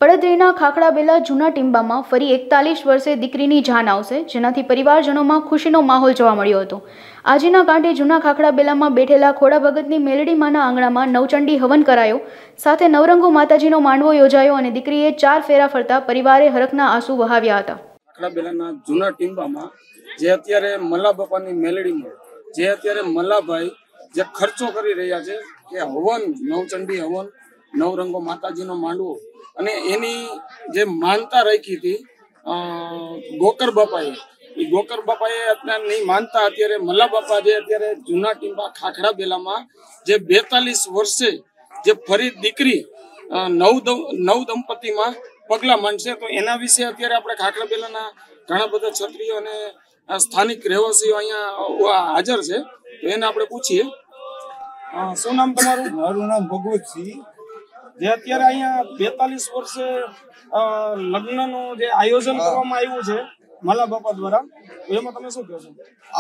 પડદરીના ખાખડાબેલા જૂના ટીંબામાં ફરી 41 વર્ષે દીકરીની જાન આવશે, જેનાથી પરિવારજનોમાં ખુશીનો માહોલ જોવા મળ્યો હતો। આજના કાંઠે જૂના ખાખડાબેલામાં બેઠેલા ખોડા ભગતની મેલડીમાના આંગણામાં નવચંડી હવન કરાયો, સાથે નવરંગુ માતાજીનો માંડવો યોજાયો અને દીકરીએ 4 ફેરા ફરતા પરિવારે હરખના આંસુ વહાવ્યા હતા। ખાખડાબેલાના જૂના ટીંબામાં જે અત્યારે મલ્લા બાપાની મેલડીમાં જે અત્યારે મલ્લાભાઈ જે ખર્ચો કરી રહ્યા છે કે હવન, નવચંડી હવન, નવરંગો માતાજીનો માંડવો અને એની જે માનતા રાખી હતી ગોકર બાપાએ, એ ગોકર બાપાએ અત્યારની માનતા અત્યારે મલ્લા બાપા જે અત્યારે જૂના ટીંબા ખાખડાબેલામાં જે 42 વર્ષે જે ફરી દીકરી નવ દંપતીમાં પગલા માંડશે, તો એના વિશે અત્યારે આપણે ખાખડાબેલાના ઘણા બધા ક્ષત્રિયો અને સ્થાનિક રહેવાસીઓ અહીંયા હાજર છે, તો એને આપણે પૂછીએ। શું નામ તમારું? મારું નામ ભગવતસિંહ। જે અત્યારે અહીંયા 42 વર્ષે લગ્નનું જે આયોજન કરવામાં આવ્યું છે મલ્લા બાપા દ્વારા, એમાં તમે શું કહેશો?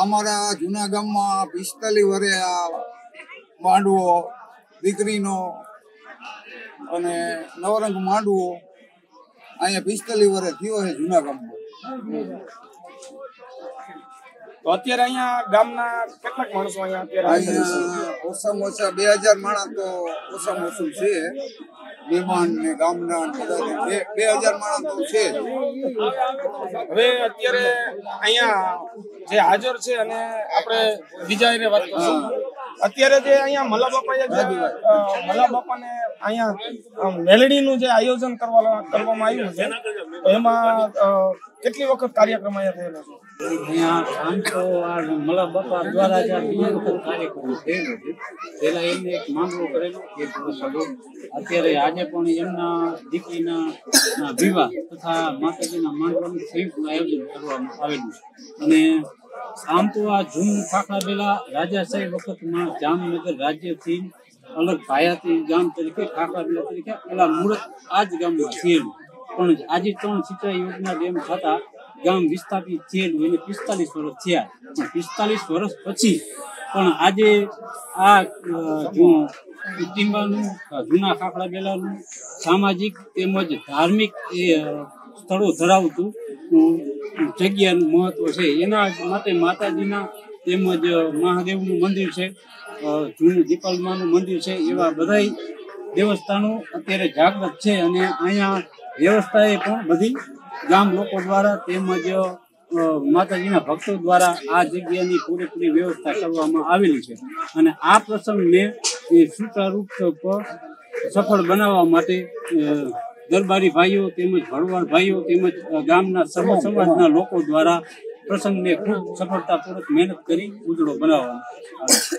અમારા જૂના ગામમાં 45 વર્ષે આ માંડવો દીકરીનો અને નવરંગ માંડવો અહીંયા 45 વર્ષ થયો છે જૂના ગામમાં। તો અત્યારે અહીંયા ગામના કેટલાક માણસો અહીંયા ઓછામાં ઓછા 2000 માણસ તો ઓછામાં ઓછું છે, મહેમાન ને ગામના 2000 માણસ તો છે। હવે અત્યારે અહીંયા જે હાજર છે અને આપણે બીજા એને વાત કરશું। અત્યારે જે અહીંયા મલ્લા બાપાને અહીંયા મેલડીનું જે આયોજન કરવામાં આવ્યું છે, એમાં કેટલી વખત કાર્યક્રમ અહીંયા થયેલો છે? અહીંયા આમ તો આ મલ્લા બાપા દ્વારા જ બીજી વખત કાર્યક્રમ થયેલો છે। પહેલા એમને એક માંગવો કરેલો, એક વર્ષ અગાઉ। અત્યારે આજે પણ એમના દીકરીના વિવાહ તથા માતાજીના માંડવાનું સંયુક્ત આયોજન કરવામાં આવેલું છે। અને આમ તો આ જૂન ખાખડાબેલા રાજાશાહી વખતમાં જામનગર રાજ્યથી અલગ ભાયાતી ગામ તરીકે ખાખડાબેલા તરીકે પેલા મૂળ આ જ ગામમાં થયેલું, પણ આજે 3 સિંચાઈ યોજના ડેમ થતા ગામ વિસ્થાપિત થયેલું એને 45 વર્ષ થયા, પણ 45 વર્ષ પછી પણ આજે આ ટીંબાનું જૂના ખાખડાબેલાનું સામાજિક તેમજ ધાર્મિક સ્થળો ધરાવતું જગ્યાનું મહત્વ છે। એના માટે માતાજીના તેમજ મહાદેવનું મંદિર છે, જૂનું દીપલમાનું મંદિર છે, એવા બધાય દેવસ્થાનો અત્યારે જાગૃત છે। અને અહીંયા વ્યવસ્થાએ પણ બધી ગામ લોકો દ્વારા તેમજ માતાજીના ભક્તો દ્વારા આ જગ્યાની પૂરેપૂરી વ્યવસ્થા કરવામાં આવેલી છે। અને આ પ્રસંગને સુચારૂપ સફળ બનાવવા માટે દરબારી ભાઈઓ તેમજ ભરવાડ ભાઈઓ તેમજ ગામના સર્વ સમાજના લોકો દ્વારા પ્રસંગને ખૂબ સફળતાપૂર્વક મહેનત કરી ઉજળો બનાવવામાં આવે છે।